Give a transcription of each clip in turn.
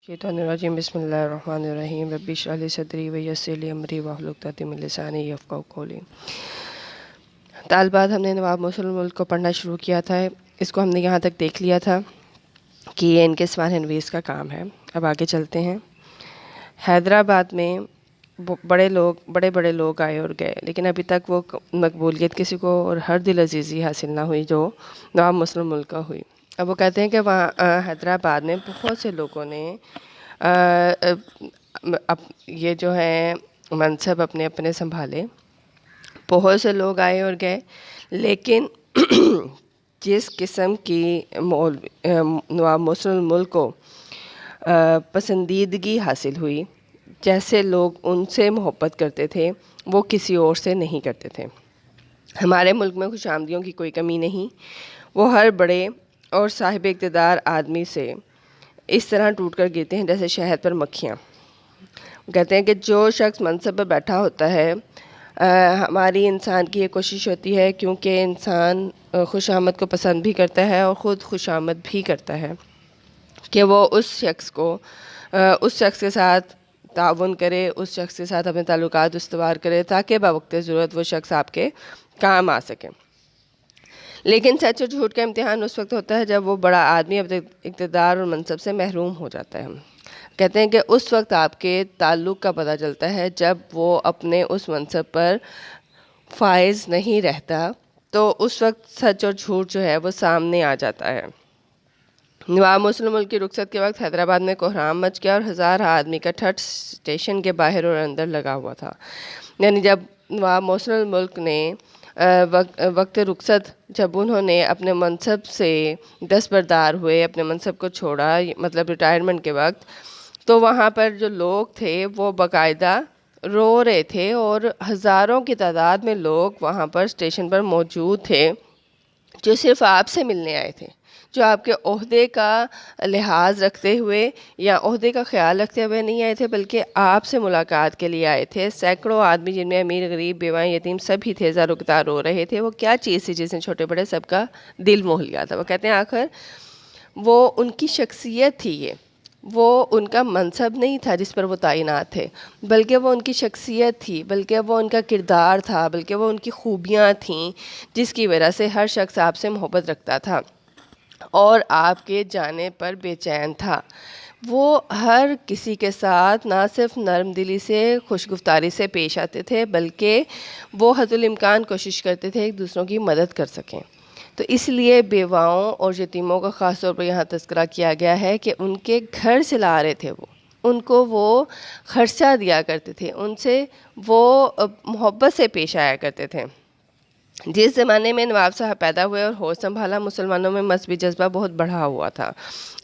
شیطان الرجیم بسم اللہ الرحمن الرحیم رب اشرح لی صدری ویسر لی امری واحلل عقدۃ من لسانی یفقہوا قولی۔ طالبات، ہم نے نواب مسلم ملک کو پڑھنا شروع کیا تھا۔ اس کو ہم نے یہاں تک دیکھ لیا تھا کہ یہ ان کے سوانح نویس کا کام ہے۔ اب آگے چلتے ہیں۔ حیدرآباد میں بڑے بڑے لوگ آئے اور گئے، لیکن ابھی تک وہ مقبولیت کسی کو اور ہر دل عزیزی حاصل نہ ہوئی جو نواب مسلم ملک کا ہوئی۔ اب وہ کہتے ہیں کہ وہاں حیدرآباد میں بہت سے لوگوں نے یہ جو ہے منصب اپنے اپنے سنبھالے، بہت سے لوگ آئے اور گئے، لیکن جس قسم کی نواب مسلم ملک کو پسندیدگی حاصل ہوئی، جیسے لوگ ان سے محبت کرتے تھے وہ کسی اور سے نہیں کرتے تھے۔ ہمارے ملک میں خوش آمدیوں کی کوئی کمی نہیں، وہ ہر بڑے اور صاحب اقتدار آدمی سے اس طرح ٹوٹ کر گرتے ہیں جیسے شہد پر مکھیاں۔ کہتے ہیں کہ جو شخص منصب پر بیٹھا ہوتا ہے، ہماری انسان کی یہ کوشش ہوتی ہے، کیونکہ انسان خوش آمد کو پسند بھی کرتا ہے اور خود خوش آمد بھی کرتا ہے، کہ وہ اس شخص کے ساتھ تعاون کرے، اس شخص کے ساتھ اپنے تعلقات استوار کرے تاکہ بوقت ضرورت وہ شخص آپ کے کام آ سکے۔ لیکن سچ اور جھوٹ کا امتحان اس وقت ہوتا ہے جب وہ بڑا آدمی اپنے اقتدار اور منصب سے محروم ہو جاتا ہے۔ کہتے ہیں کہ اس وقت آپ کے تعلق کا پتہ چلتا ہے جب وہ اپنے اس منصب پر فائز نہیں رہتا، تو اس وقت سچ اور جھوٹ جو ہے وہ سامنے آ جاتا ہے۔ نواب مسلم ملک کی رخصت کے وقت حیدرآباد میں کوہرام مچ گیا اور ہزارہ آدمی کا ٹھٹ اسٹیشن کے باہر اور اندر لگا ہوا تھا۔ یعنی جب نواب مسلم ملک نے وقت رخصت، جب انہوں نے اپنے منصب سے دستبردار ہوئے، اپنے منصب کو چھوڑا، مطلب ریٹائرمنٹ کے وقت، تو وہاں پر جو لوگ تھے وہ باقاعدہ رو رہے تھے، اور ہزاروں کی تعداد میں لوگ وہاں پر اسٹیشن پر موجود تھے جو صرف آپ سے ملنے آئے تھے، جو آپ کے عہدے کا لحاظ رکھتے ہوئے یا عہدے کا خیال رکھتے ہوئے نہیں آئے تھے، بلکہ آپ سے ملاقات کے لیے آئے تھے۔ سینکڑوں آدمی، جن میں امیر غریب بیوہ یتیم سبھی تھے، زارو کتار رو رہے تھے۔ وہ کیا چیز تھی جس نے چھوٹے بڑے سب کا دل موہ لیا تھا؟ وہ کہتے ہیں آخر وہ ان کی شخصیت تھی، وہ ان کا منصب نہیں تھا جس پر وہ تعینات تھے، بلکہ وہ ان کی شخصیت تھی، بلکہ وہ ان کا کردار تھا، بلکہ وہ ان کی خوبیاں تھیں، جس کی وجہ سے ہر شخص آپ سے محبت رکھتا تھا اور آپ کے جانے پر بے چین تھا۔ وہ ہر کسی کے ساتھ نہ صرف نرم دلی سے، خوش گفتاری سے پیش آتے تھے، بلکہ وہ حد الامکان کوشش کرتے تھے ایک دوسروں کی مدد کر سکیں۔ تو اس لیے بیواؤں اور یتیموں کا خاص طور پر یہاں تذکرہ کیا گیا ہے کہ ان کے گھر چلا رہے تھے، ان کو وہ خرچہ دیا کرتے تھے، ان سے وہ محبت سے پیش آیا کرتے تھے۔ جس زمانے میں نواب صاحب پیدا ہوئے اور ہوش سنبھالا، مسلمانوں میں مذہبی جذبہ بہت بڑھا ہوا تھا۔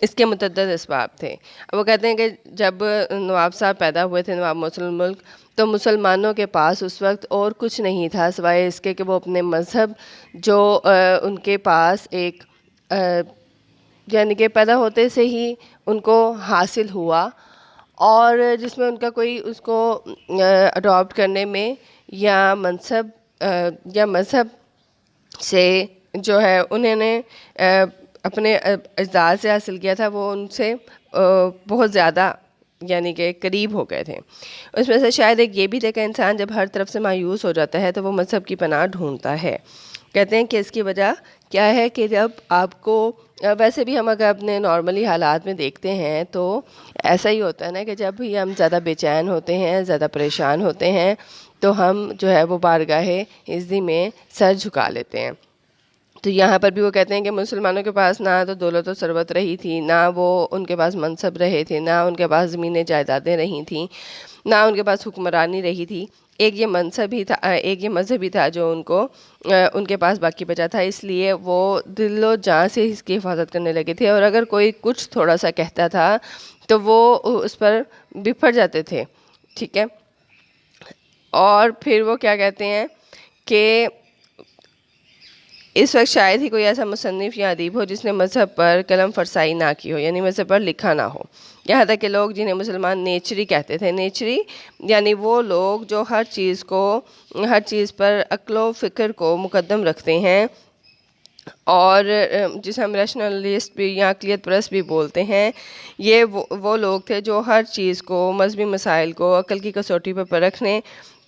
اس کے متعدد اسباب تھے۔ اب وہ کہتے ہیں کہ جب نواب صاحب پیدا ہوئے تھے، نواب مسلم ملک، تو مسلمانوں کے پاس اس وقت اور کچھ نہیں تھا سوائے اس کے کہ وہ اپنے مذہب جو ان کے پاس ایک یعنی کہ پیدا ہوتے سے ہی ان کو حاصل ہوا، اور جس میں ان کا کوئی اس کو اڈاپٹ کرنے میں یا مذہب سے جو ہے انہوں نے اپنے اجداد سے حاصل کیا تھا، وہ ان سے بہت زیادہ یعنی کہ قریب ہو گئے تھے۔ اس میں سے شاید ایک یہ بھی تھا کہ انسان جب ہر طرف سے مایوس ہو جاتا ہے تو وہ مذہب کی پناہ ڈھونڈتا ہے۔ کہتے ہیں کہ اس کی وجہ کیا ہے کہ جب آپ کو ویسے بھی ہم اگر اپنے نارملی حالات میں دیکھتے ہیں تو ایسا ہی ہوتا ہے نا کہ جب بھی ہم زیادہ بے چین ہوتے ہیں، زیادہ پریشان ہوتے ہیں، تو ہم جو ہے وہ بارگاہ عزت میں سر جھکا لیتے ہیں۔ تو یہاں پر بھی وہ کہتے ہیں کہ مسلمانوں کے پاس نہ تو دولت و ثروت رہی تھی، نہ وہ ان کے پاس منصب رہے تھے، نہ ان کے پاس زمینیں جائیدادیں رہی تھیں، نہ ان کے پاس حکمرانی رہی تھی۔ ایک یہ منصب ہی تھا، ایک یہ مذہب ہی تھا جو ان کے پاس باقی بچا تھا، اس لیے وہ دل و جان سے اس کی حفاظت کرنے لگے تھے، اور اگر کوئی کچھ تھوڑا سا کہتا تھا تو وہ اس پر بپھر جاتے تھے، ٹھیک ہے۔ اور پھر وہ کیا کہتے ہیں کہ اس وقت شاید ہی کوئی ایسا مصنف یا ادیب ہو جس نے مذہب پر قلم فرسائی نہ کی ہو، یعنی مذہب پر لکھا نہ ہو۔ یہاں تک کہ لوگ جنہیں مسلمان نیچری کہتے تھے، نیچری یعنی وہ لوگ جو ہر چیز پر عقل و فکر کو مقدم رکھتے ہیں، اور جسے ہم ریشنلسٹ بھی یا عقلیت پرست بھی بولتے ہیں، یہ وہ لوگ تھے جو ہر چیز کو، مذہبی مسائل کو عقل کی کسوٹی پر پرکھنے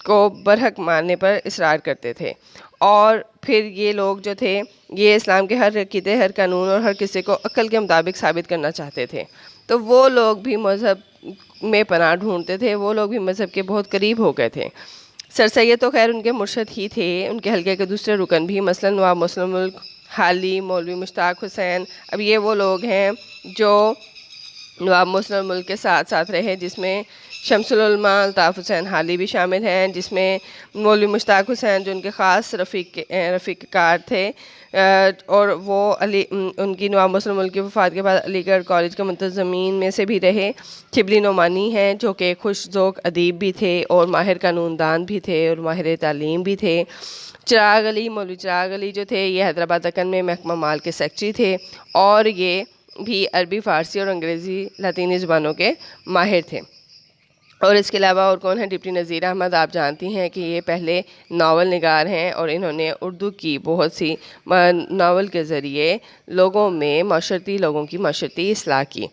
کو برحق ماننے پر اصرار کرتے تھے۔ اور پھر یہ لوگ جو تھے یہ اسلام کے ہر عقیدے، ہر قانون اور ہر قصے کو عقل کے مطابق ثابت کرنا چاہتے تھے۔ تو وہ لوگ بھی مذہب میں پناہ ڈھونڈتے تھے، وہ لوگ بھی مذہب کے بہت قریب ہو گئے تھے۔ سر سید تو خیر ان کے مرشد ہی تھے، ان کے حلقے کے دوسرے رکن بھی، مثلا نواب مسلم ملک حالی، مولوی مشتاق حسین۔ اب یہ وہ لوگ ہیں جو نواب مسلم ملک کے ساتھ ساتھ رہے، جس میں شمس العلماء الطاف حسین حالی بھی شامل ہیں، جس میں مولوی مشتاق حسین جو ان کے خاص رفیق کار تھے، اور وہ ان کی نواب مسلم ملک کی وفات کے بعد علی گڑھ کالج کے منتظمین میں سے بھی رہے۔ شبلی نعمانی ہیں جو کہ خوش ذوق ادیب بھی تھے اور ماہر قانون دان بھی تھے اور ماہر تعلیم بھی تھے۔ چراغ علی، مولوی چراغ علی جو تھے یہ حیدرآباد دکن میں محکمہ مال کے سیکٹری تھے، اور یہ بھی عربی، فارسی اور انگریزی لاطینی زبانوں کے ماہر تھے۔ اور اس کے علاوہ اور کون ہیں؟ ڈپٹی نذیر احمد، آپ جانتی ہیں کہ یہ پہلے ناول نگار ہیں اور انہوں نے اردو کی بہت سی ناول کے ذریعے لوگوں کی معاشرتی اصلاح کی۔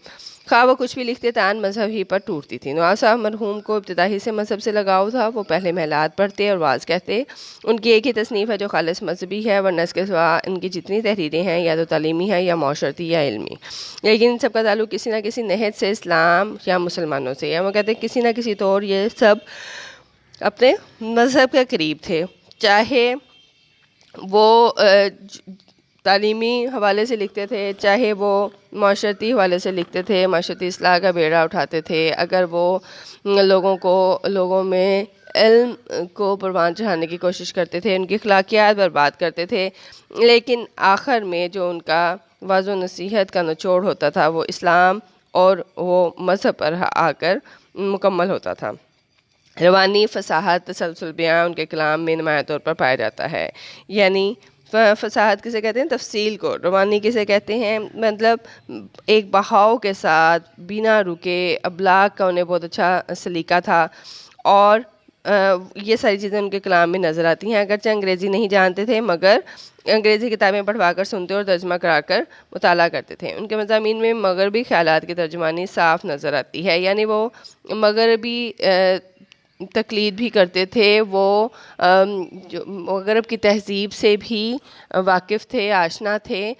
خواہ وہ کچھ بھی لکھتے تان مذہب ہی پر ٹوٹتی تھی۔ نواب صاحب مرحوم کو ابتدائی سے مذہب سے لگاؤ تھا، وہ پہلے محلات پڑھتے اور واعظ کہتے۔ ان کی ایک ہی تصنیف ہے جو خالص مذہبی ہے، ورنہ اس کے سوا ان کی جتنی تحریریں ہیں یا تو تعلیمی ہیں یا معاشرتی یا علمی، لیکن ان سب کا تعلق کسی نہ کسی نہج سے، اسلام یا مسلمانوں سے، یا وہ کہتے ہیں کسی نہ کسی طور یہ سب اپنے مذہب کے قریب تھے، چاہے وہ تعلیمی حوالے سے لکھتے تھے، چاہے وہ معاشرتی حوالے سے لکھتے تھے، معاشرتی اصلاح کا بیڑا اٹھاتے تھے، اگر وہ لوگوں میں علم کو پروان چڑھانے کی کوشش کرتے تھے، ان کی اخلاقیات برباد کرتے تھے، لیکن آخر میں جو ان کا وعظ و نصیحت کا نچوڑ ہوتا تھا وہ اسلام اور وہ مذہب پر آ کر مکمل ہوتا تھا۔ روانی فصاحت، تسلسل بیان ان کے کلام میں نمایاں طور پر پایا جاتا ہے۔ یعنی فصاحت کسے کہتے ہیں؟ تفصیل کو۔ روانی کسے کہتے ہیں؟ مطلب ایک بہاؤ کے ساتھ بنا رکے، ابلاغ کا انہیں بہت اچھا سلیقہ تھا، اور یہ ساری چیزیں ان کے کلام میں نظر آتی ہیں۔ اگرچہ انگریزی نہیں جانتے تھے مگر انگریزی کتابیں پڑھوا کر سنتے اور ترجمہ کرا کر مطالعہ کرتے تھے۔ ان کے مضامین میں مغربی خیالات کی ترجمانی صاف نظر آتی ہے، یعنی وہ مغربی تقلید بھی کرتے تھے، وہ مغرب کی تہذیب سے بھی واقف تھے، آشنا تھے،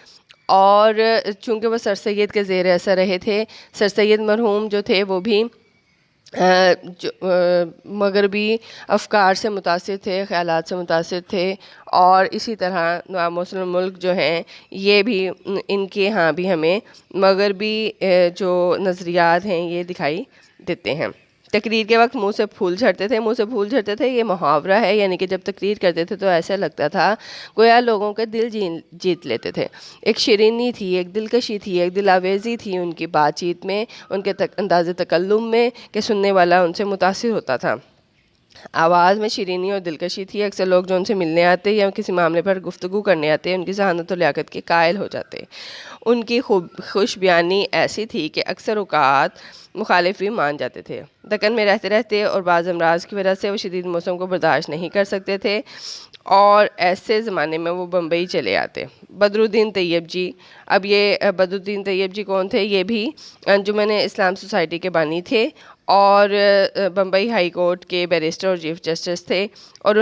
اور چونکہ وہ سر سید کے زیر اثر رہے تھے، سر سید مرحوم جو تھے وہ بھی مغربی افکار سے متاثر تھے، خیالات سے متاثر تھے، اور اسی طرح نواب مسلم ملک جو ہیں یہ بھی ان کے ہاں بھی ہمیں مغربی جو نظریات ہیں یہ دکھائی دیتے ہیں۔ تقریر کے وقت منہ سے پھول جھڑتے تھے، یہ محاورہ ہے، یعنی کہ جب تقریر کرتے تھے تو ایسا لگتا تھا گویا لوگوں کے دل جیت لیتے تھے۔ ایک شیرینی تھی، ایک دلکشی تھی، ایک دل آویزی تھی ان کی بات چیت میں، ان کے انداز تکلم میں، کہ سننے والا ان سے متاثر ہوتا تھا۔ آواز میں شیرینی اور دلکشی تھی، اکثر لوگ جو ان سے ملنے آتے یا کسی معاملے پر گفتگو کرنے آتے ان کی ذہانت و لیاقت کے قائل ہو جاتے۔ ان کی خوش بیانی ایسی تھی کہ اکثر اوقات مخالف بھی مان جاتے تھے۔ دکن میں رہتے اور بعض امراض کی وجہ سے وہ شدید موسم کو برداشت نہیں کر سکتے تھے، اور ایسے زمانے میں وہ بمبئی چلے آتے۔ بدرالدین طیب جی، اب یہ بدرالدین طیب جی کون تھے؟ یہ بھی انجمن اسلام سوسائٹی کے بانی تھے، اور بمبئی ہائی کورٹ کے بیرسٹر اور چیف جسٹس تھے، اور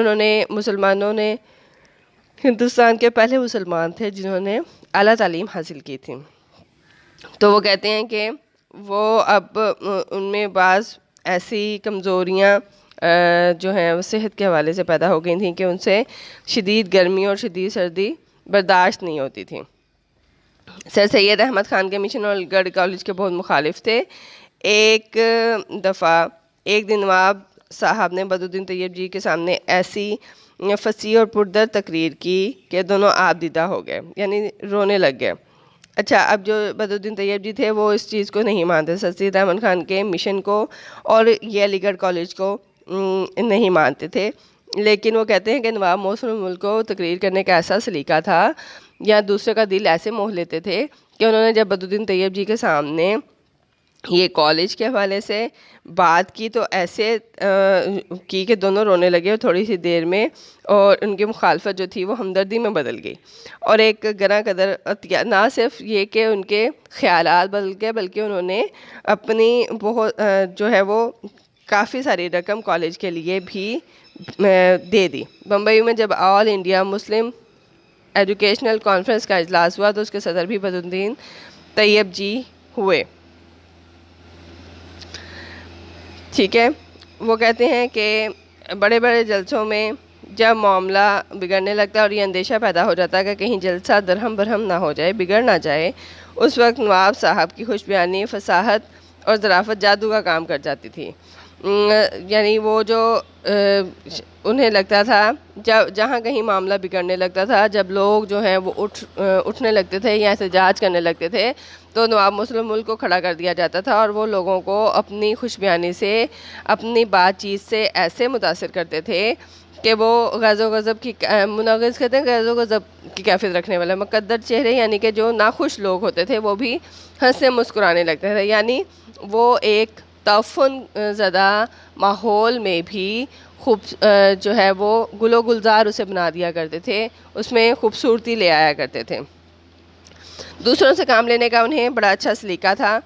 مسلمانوں نے ہندوستان کے پہلے مسلمان تھے جنہوں نے اعلیٰ تعلیم حاصل کی تھی۔ تو وہ کہتے ہیں کہ وہ اب ان میں بعض ایسی کمزوریاں جو ہیں وہ صحت کے حوالے سے پیدا ہو گئی تھیں کہ ان سے شدید گرمی اور شدید سردی برداشت نہیں ہوتی تھی۔ سر سید احمد خان کے مشن اور علی گڑھ کالج کے بہت مخالف تھے۔ ایک دن نواب صاحب نے بدرالدین طیب جی کے سامنے ایسی فصیح اور پردرد تقریر کی کہ دونوں آپ دیدہ ہو گئے، یعنی رونے لگ گئے۔ اچھا، اب جو بدرالدین طیب جی تھے وہ اس چیز کو نہیں مانتے، سر سید احمد خان کے مشن کو اور یہ علی گڑھ کالج کو نہیں مانتے تھے، لیکن وہ کہتے ہیں کہ نواب مسلم ملک کو تقریر کرنے کا ایسا سلیقہ تھا یا دوسرے کا دل ایسے موہ لیتے تھے کہ انہوں نے جب بدرالدین طیب جی کے سامنے یہ کالج کے حوالے سے بات کی تو ایسے کی کہ دونوں رونے لگے اور تھوڑی سی دیر میں اور ان کی مخالفت جو تھی وہ ہمدردی میں بدل گئی، اور ایک گراں قدر نہ صرف یہ کہ ان کے خیالات بدل گئے بلکہ انہوں نے اپنی بہت جو ہے وہ کافی ساری رقم کالج کے لیے بھی دے دی۔ بمبئی میں جب آل انڈیا مسلم ایجوکیشنل کانفرنس کا اجلاس ہوا تو اس کے صدر بھی بدرالدین طیب جی ہوئے۔ ٹھیک ہے، وہ کہتے ہیں کہ بڑے بڑے جلسوں میں جب معاملہ بگڑنے لگتا ہے اور یہ اندیشہ پیدا ہو جاتا ہے کہ کہیں جلسہ درہم برہم نہ ہو جائے، بگڑ نہ جائے، اس وقت نواب صاحب کی خوش بیانی، فصاحت اور ظرافت جادو کا کام کر جاتی تھی۔ یعنی وہ جو انہیں لگتا تھا جہاں کہیں معاملہ بگڑنے لگتا تھا، جب لوگ جو ہیں وہ اٹھنے لگتے تھے یا احتجاج کرنے لگتے تھے تو نواب مسلم ملک کو کھڑا کر دیا جاتا تھا، اور وہ لوگوں کو اپنی خوش بیانی سے، اپنی بات چیت سے ایسے متاثر کرتے تھے کہ وہ غیظ و غضب کی منغص کہتے ہیں، غیظ و غضب کی کیفیت رکھنے والے مقدر چہرے، یعنی کہ جو ناخوش لوگ ہوتے تھے وہ بھی ہنسنے مسکرانے لگتے تھے، یعنی وہ ایک تعفن زدہ ماحول میں بھی جو ہے وہ گل و گلزار اسے بنا دیا کرتے تھے، اس میں خوبصورتی لے آیا کرتے تھے۔ دوسروں سے کام لینے کا انہیں بڑا اچھا سلیقہ تھا،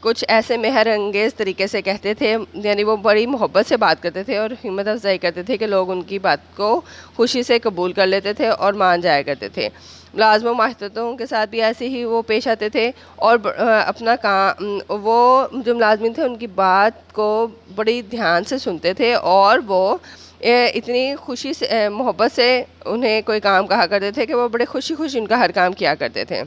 کچھ ایسے مہر انگیز طریقے سے کہتے تھے، یعنی وہ بڑی محبت سے بات کرتے تھے اور ہمت افزائی کرتے تھے کہ لوگ ان کی بات کو خوشی سے قبول کر لیتے تھے اور مان جایا کرتے تھے۔ ملازموں ماہتوں کے ساتھ بھی ایسے ہی وہ پیش آتے تھے، اور اپنا کام، وہ جو ملازمین تھے ان کی بات کو بڑی دھیان سے سنتے تھے، اور وہ اتنی خوشی سے محبت سے انہیں کوئی کام کہا کرتے تھے کہ وہ بڑے خوشی خوشی ان کا ہر کام کیا کرتے تھے،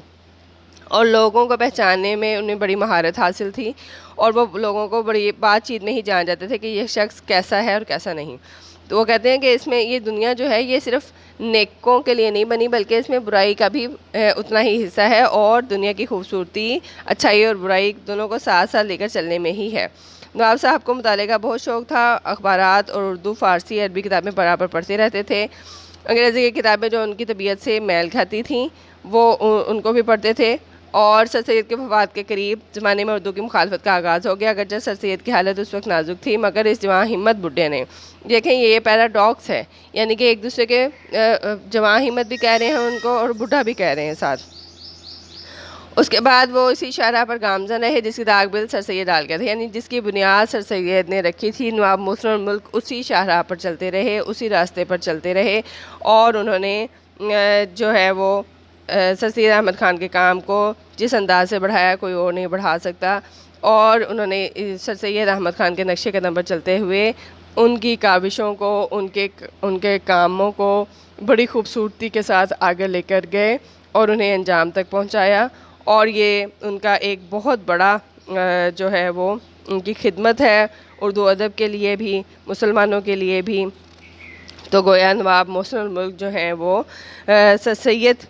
اور لوگوں کو پہچاننے میں انہیں بڑی مہارت حاصل تھی، اور وہ لوگوں کو بڑی بات چیت میں ہی جان جاتے تھے کہ یہ شخص کیسا ہے اور کیسا نہیں۔ تو وہ کہتے ہیں کہ اس میں یہ دنیا جو ہے یہ صرف نیکوں کے لیے نہیں بنی بلکہ اس میں برائی کا بھی اتنا ہی حصہ ہے، اور دنیا کی خوبصورتی اچھائی اور برائی دونوں کو ساتھ ساتھ لے کر چلنے میں ہی ہے۔ نواب صاحب کو مطالعے کا بہت شوق تھا، اخبارات اور اردو، فارسی، عربی کتابیں برابر پڑھتے رہتے تھے۔ انگریزی کی کتابیں جو ان کی طبیعت سے میل کھاتی تھیں وہ ان کو بھی پڑھتے تھے، اور سر سید کے وفات کے قریب زمانے میں اردو کی مخالفت کا آغاز ہو گیا، اگرچہ سر سید کی حالت اس وقت نازک تھی، مگر اس جواں ہمت بڈھے نے، دیکھیں یہ پیراڈاکس ہے، یعنی کہ ایک دوسرے کے جواں ہمت بھی کہہ رہے ہیں ان کو اور بڈھا بھی کہہ رہے ہیں ساتھ۔ اس کے بعد وہ اسی شاہراہ پر گامزن رہے جس کی داغ بل سر سید ڈال گئے تھے، یعنی جس کی بنیاد سر سید نے رکھی تھی۔ نواب مسلم ملک اسی شاہراہ پر چلتے رہے، اسی راستے پر چلتے رہے، اور انہوں نے جو ہے وہ سر سید احمد خان کے کام کو جس انداز سے بڑھایا کوئی اور نہیں بڑھا سکتا، اور انہوں نے سر سید احمد خان کے نقش قدم پر چلتے ہوئے ان کی کاوشوں کو، ان کے کاموں کو بڑی خوبصورتی کے ساتھ آگے لے کر گئے اور انہیں انجام تک پہنچایا، اور یہ ان کا ایک بہت بڑا جو ہے وہ ان کی خدمت ہے اردو ادب کے لیے بھی، مسلمانوں کے لیے بھی۔ تو گویا نواب مسلم ملک جو ہیں وہ سر سید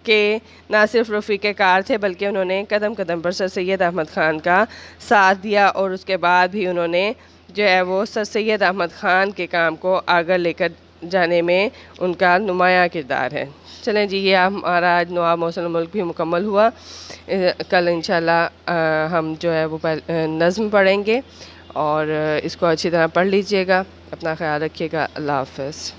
کے نہ صرف رفیق کار تھے بلکہ انہوں نے قدم قدم پر سر سید احمد خان کا ساتھ دیا، اور اس کے بعد بھی انہوں نے جو ہے وہ سر سید احمد خان کے کام کو آگے لے کر جانے میں ان کا نمایاں کردار ہے۔ چلیں جی، یہ ہمارا آج نواب مسلم ملک بھی مکمل ہوا۔ کل انشاءاللہ ہم جو ہے وہ نظم پڑھیں گے، اور اس کو اچھی طرح پڑھ لیجئے گا۔ اپنا خیال رکھیے گا۔ اللہ حافظ۔